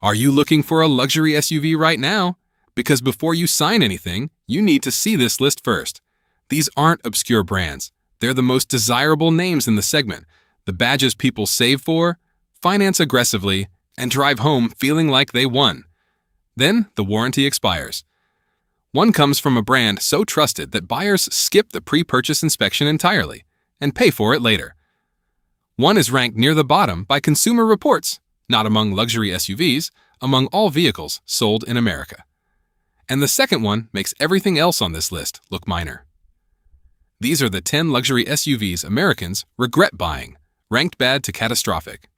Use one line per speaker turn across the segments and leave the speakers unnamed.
Are you looking for a luxury SUV right now? Because before you sign anything, you need to see this list first. These aren't obscure brands. They're the most desirable names in the segment, the badges people save for, finance aggressively, and drive home feeling like they won. Then the warranty expires. One comes from a brand so trusted that buyers skip the pre-purchase inspection entirely and pay for it later. One is ranked near the bottom by Consumer Reports, not among luxury SUVs, among all vehicles sold in America. And the second one makes everything else on this list look minor. These are the 10 luxury SUVs Americans regret buying, ranked bad to catastrophic.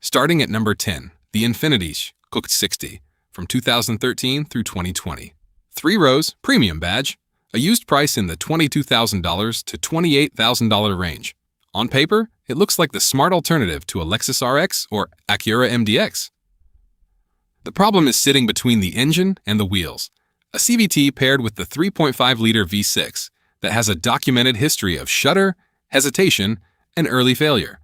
Starting at number 10, the Infiniti Q60 from 2013 through 2020. 3 rows, premium badge, a used price in the $22,000 to $28,000 range. On paper, it looks like the smart alternative to a Lexus RX or Acura MDX. The problem is sitting between the engine and the wheels. A CVT paired with the 3.5-liter V6 that has a documented history of shudder, hesitation, and early failure.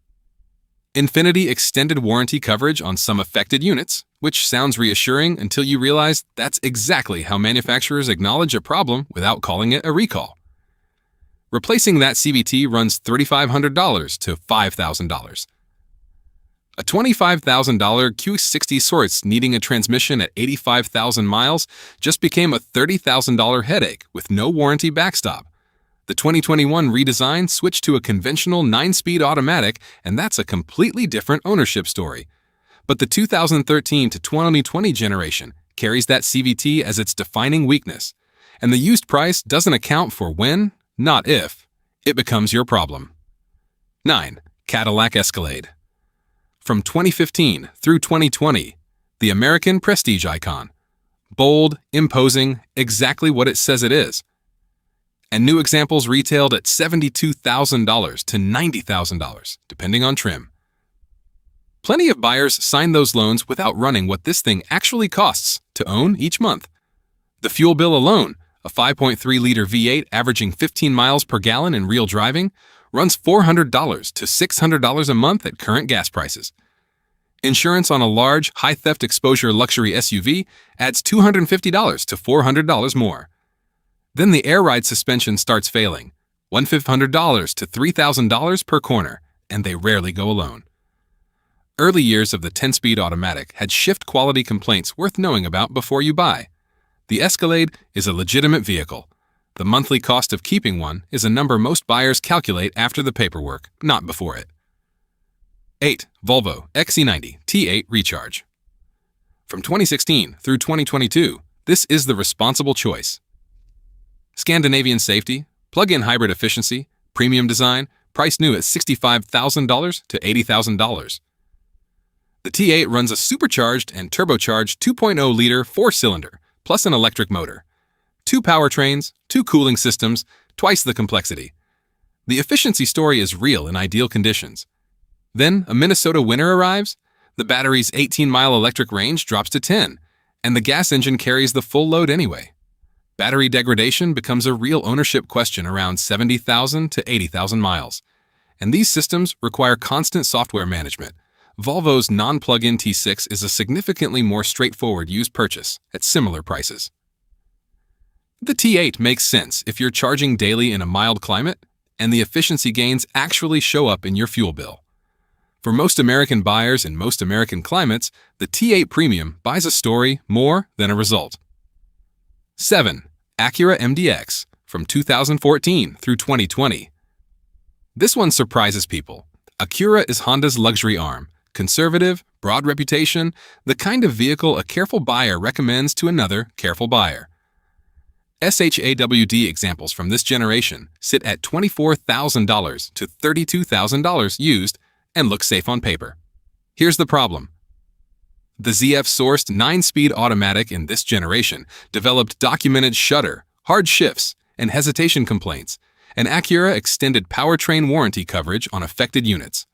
Infiniti extended warranty coverage on some affected units, which sounds reassuring until you realize that's exactly how manufacturers acknowledge a problem without calling it a recall. Replacing that CVT runs $3,500 to $5,000. A $25,000 Q60 Source needing a transmission at 85,000 miles just became a $30,000 headache with no warranty backstop. The 2021 redesign switched to a conventional 9-speed automatic, and that's a completely different ownership story. But the 2013 to 2020 generation carries that CVT as its defining weakness, and the used price doesn't account for when, not if, it becomes your problem. 9. Cadillac Escalade. From 2015 through 2020, the American prestige icon. Bold, imposing, exactly what it says it is. And new examples retailed at $72,000 to $90,000, depending on trim. Plenty of buyers sign those loans without running what this thing actually costs to own each month. The fuel bill alone, a 5.3-liter V8 averaging 15 miles per gallon in real driving, runs $400 to $600 a month at current gas prices. Insurance on a large, high-theft exposure luxury SUV adds $250 to $400 more. Then the air ride suspension starts failing, $1,500 to $3,000 per corner, and they rarely go alone. Early years of the 10-speed automatic had shift quality complaints worth knowing about before you buy. The Escalade is a legitimate vehicle. The monthly cost of keeping one is a number most buyers calculate after the paperwork, not before it. 8. Volvo XC90 T8 Recharge. From 2016 through 2022, this is the responsible choice. Scandinavian safety, plug-in hybrid efficiency, premium design, priced new at $65,000 to $80,000. The T8 runs a supercharged and turbocharged 2.0-liter 4-cylinder, plus an electric motor. 2 powertrains, 2 cooling systems, twice the complexity. The efficiency story is real in ideal conditions. Then a Minnesota winter arrives, the battery's 18-mile electric range drops to 10, and the gas engine carries the full load anyway. Battery degradation becomes a real ownership question around 70,000 to 80,000 miles. And these systems require constant software management. Volvo's non-plug-in T6 is a significantly more straightforward used purchase at similar prices. The T8 makes sense if you're charging daily in a mild climate, and the efficiency gains actually show up in your fuel bill. For most American buyers in most American climates, the T8 Premium buys a story more than a result. 7. Acura MDX from 2014 through 2020. This one surprises people. Acura is Honda's luxury arm, conservative, broad reputation, the kind of vehicle a careful buyer recommends to another careful buyer. SHAWD examples from this generation sit at $24,000 to $32,000 used and look safe on paper. Here's the problem. The ZF-sourced 9-speed automatic in this generation developed documented shudder, hard shifts, and hesitation complaints, and Acura extended powertrain warranty coverage on affected units.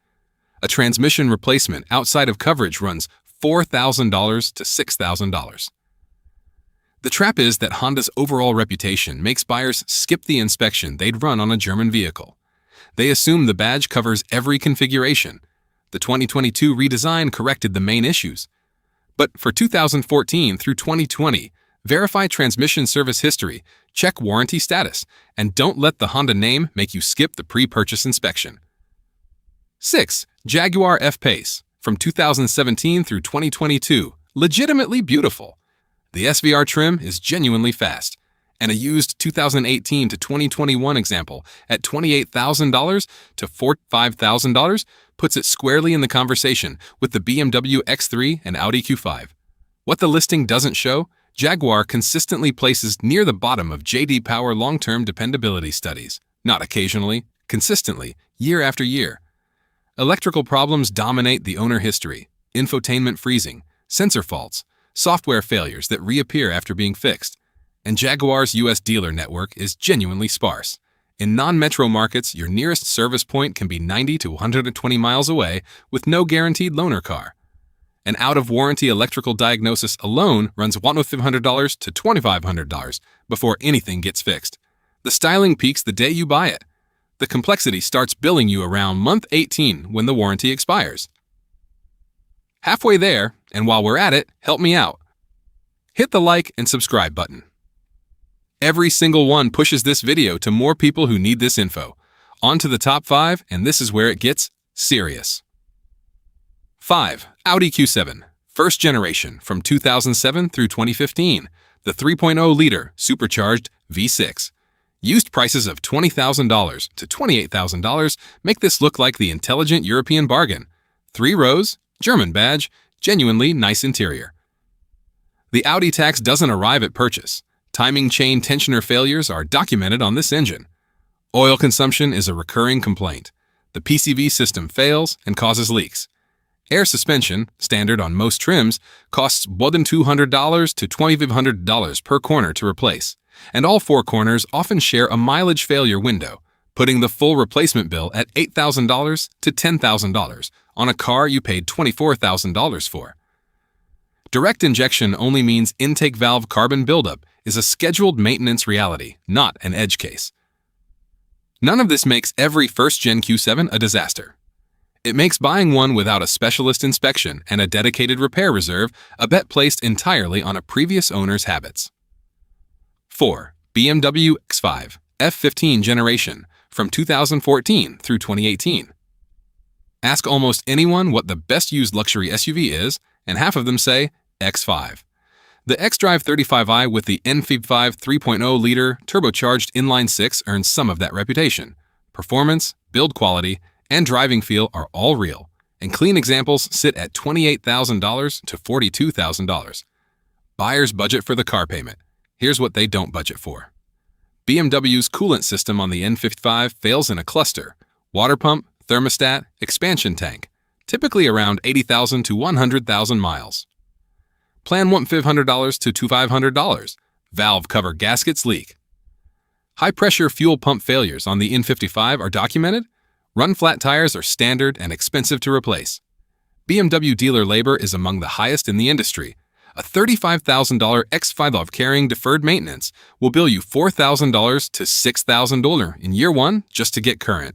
A transmission replacement outside of coverage runs $4,000 to $6,000. The trap is that Honda's overall reputation makes buyers skip the inspection they'd run on a German vehicle. They assume the badge covers every configuration. The 2022 redesign corrected the main issues. But for 2014 through 2020, verify transmission service history, check warranty status, and don't let the Honda name make you skip the pre-purchase inspection. 6. Jaguar F-Pace. From 2017 through 2022, legitimately beautiful. The SVR trim is genuinely fast, and a used 2018 to 2021 example at $28,000 to $45,000 puts it squarely in the conversation with the BMW X3 and Audi Q5. What the listing doesn't show, Jaguar consistently places near the bottom of J.D. Power long-term dependability studies, not occasionally, consistently, year after year. Electrical problems dominate the owner history: infotainment freezing, sensor faults, software failures that reappear after being fixed. And Jaguar's U.S. dealer network is genuinely sparse. In non-metro markets, your nearest service point can be 90 to 120 miles away with no guaranteed loaner car. An out-of-warranty electrical diagnosis alone runs $1,500 to $2,500 before anything gets fixed. The styling peaks the day you buy it. The complexity starts billing you around month 18 when the warranty expires. Halfway there, and while we're at it, help me out. Hit the like and subscribe button. Every single one pushes this video to more people who need this info. On to the top 5, and this is where it gets serious. 5. Audi Q7, first generation from 2007 through 2015, the 3.0-liter supercharged V6. Used prices of $20,000 to $28,000 make this look like the intelligent European bargain. 3 rows, German badge, genuinely nice interior. The Audi tax doesn't arrive at purchase. Timing chain tensioner failures are documented on this engine. Oil consumption is a recurring complaint. The PCV system fails and causes leaks. Air suspension, standard on most trims, costs more than $200 to $2,500 per corner to replace, and all 4 corners often share a mileage failure window, putting the full replacement bill at $8,000 to $10,000 on a car you paid $24,000 for. Direct injection only means intake valve carbon buildup is a scheduled maintenance reality, not an edge case. None of this makes every first-gen Q7 a disaster. It makes buying one without a specialist inspection and a dedicated repair reserve a bet placed entirely on a previous owner's habits. 4. BMW X5, F15 generation, from 2014 through 2018. Ask almost anyone what the best used luxury SUV is, and half of them say X5. The xDrive 35i with the N55 3.0-liter turbocharged inline-6 earns some of that reputation. Performance, build quality, and driving feel are all real, and clean examples sit at $28,000 to $42,000. Buyers budget for the car payment. Here's what they don't budget for. BMW's coolant system on the N55 fails in a cluster: water pump, thermostat, expansion tank, typically around 80,000 to 100,000 miles. Plan $1,500 to $2,500. Valve cover gaskets leak. High-pressure fuel pump failures on the N55 are documented. Run-flat tires are standard and expensive to replace. BMW dealer labor is among the highest in the industry. A $35,000 X5 carrying deferred maintenance will bill you $4,000 to $6,000 in year 1 just to get current.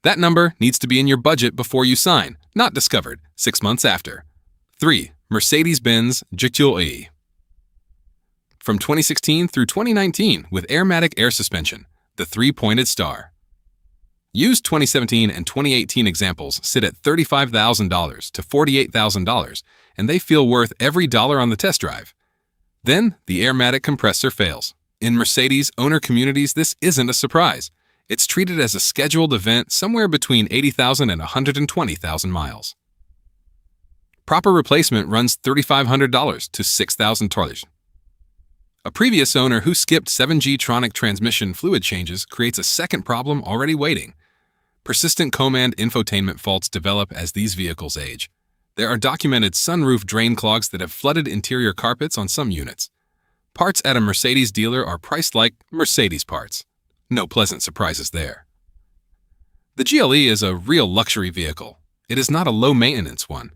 That number needs to be in your budget before you sign, not discovered 6 months after. 3. Mercedes-Benz GTO-E. From 2016 through 2019 with Airmatic air suspension, the 3-pointed star. Used 2017 and 2018 examples sit at $35,000 to $48,000, and they feel worth every dollar on the test drive. Then, the Airmatic compressor fails. In Mercedes owner communities, this isn't a surprise. It's treated as a scheduled event somewhere between 80,000 and 120,000 miles. Proper replacement runs $3,500 to $6,000. A previous owner who skipped 7G Tronic transmission fluid changes creates a second problem already waiting. Persistent command infotainment faults develop as these vehicles age. There are documented sunroof drain clogs that have flooded interior carpets on some units. Parts at a Mercedes dealer are priced like Mercedes parts. No pleasant surprises there. The GLE is a real luxury vehicle. It is not a low-maintenance one.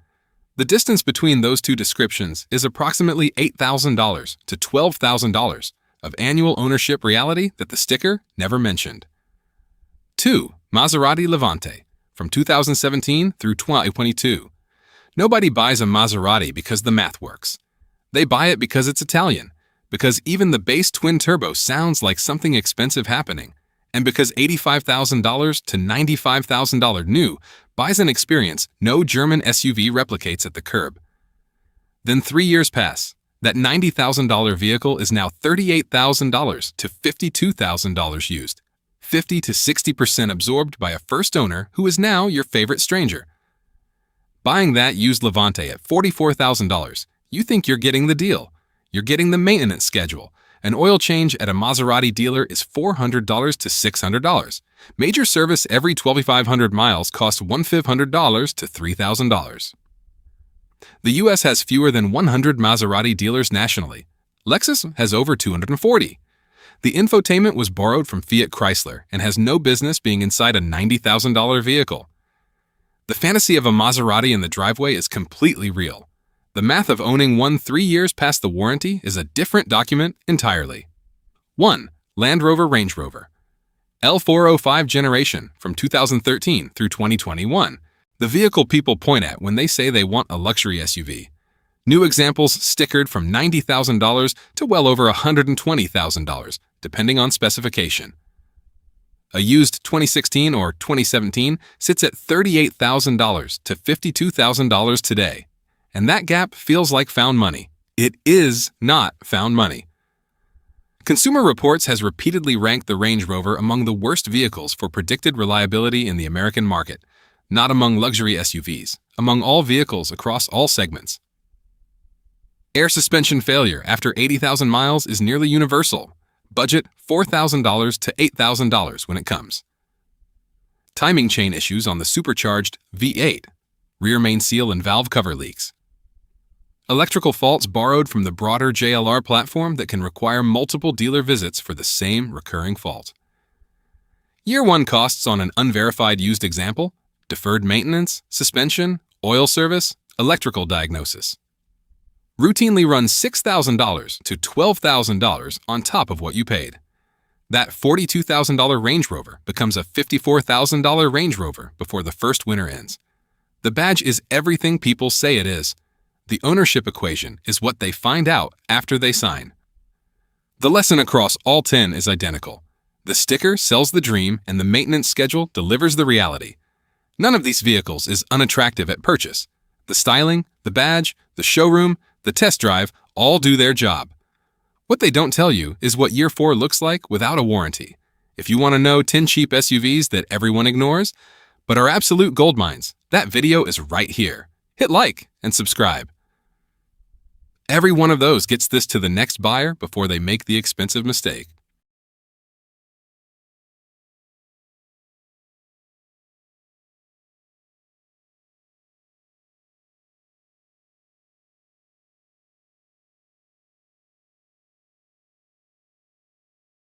The distance between those two descriptions is approximately $8,000 to $12,000 of annual ownership reality that the sticker never mentioned. 2. Maserati Levante, from 2017 through 2022. Nobody buys a Maserati because the math works. They buy it because it's Italian, because even the base twin-turbo sounds like something expensive happening, and because $85,000 to $95,000 new buys an experience no German SUV replicates at the curb. Then 3 years pass. That $90,000 vehicle is now $38,000 to $52,000 used, 50 to 60% absorbed by a first owner who is now your favorite stranger. Buying that used Levante at $44,000, you think you're getting the deal. You're getting the maintenance schedule. An oil change at a Maserati dealer is $400 to $600. Major service every 2,500 miles costs $1,500 to $3,000. The U.S. has fewer than 100 Maserati dealers nationally. Lexus has over 240. The infotainment was borrowed from Fiat Chrysler and has no business being inside a $90,000 vehicle. The fantasy of a Maserati in the driveway is completely real. The math of owning one 3 years past the warranty is a different document entirely. 1. Land Rover Range Rover. L405 generation from 2013 through 2021. The vehicle people point at when they say they want a luxury SUV. New examples stickered from $90,000 to well over $120,000, depending on specification. A used 2016 or 2017 sits at $38,000 to $52,000 today. And that gap feels like found money. It is not found money. Consumer Reports has repeatedly ranked the Range Rover among the worst vehicles for predicted reliability in the American market, not among luxury SUVs, among all vehicles across all segments. Air suspension failure after 80,000 miles is nearly universal. Budget $4,000 to $8,000 when it comes. Timing chain issues on the supercharged V8. Rear main seal and valve cover leaks. Electrical faults borrowed from the broader JLR platform that can require multiple dealer visits for the same recurring fault. Year 1 costs on an unverified used example: deferred maintenance, suspension, oil service, electrical diagnosis. Routinely run $6,000 to $12,000 on top of what you paid. That $42,000 Range Rover becomes a $54,000 Range Rover before the first winter ends. The badge is everything people say it is. The ownership equation is what they find out after they sign. The lesson across all 10 is identical. The sticker sells the dream and the maintenance schedule delivers the reality. None of these vehicles is unattractive at purchase. The styling, the badge, the showroom, the test drive all do their job. What they don't tell you is what year 4 looks like without a warranty. If you want to know 10 cheap SUVs that everyone ignores, but are absolute goldmines, that video is right here. Hit like and subscribe. Every one of those gets this to the next buyer before they make the expensive mistake.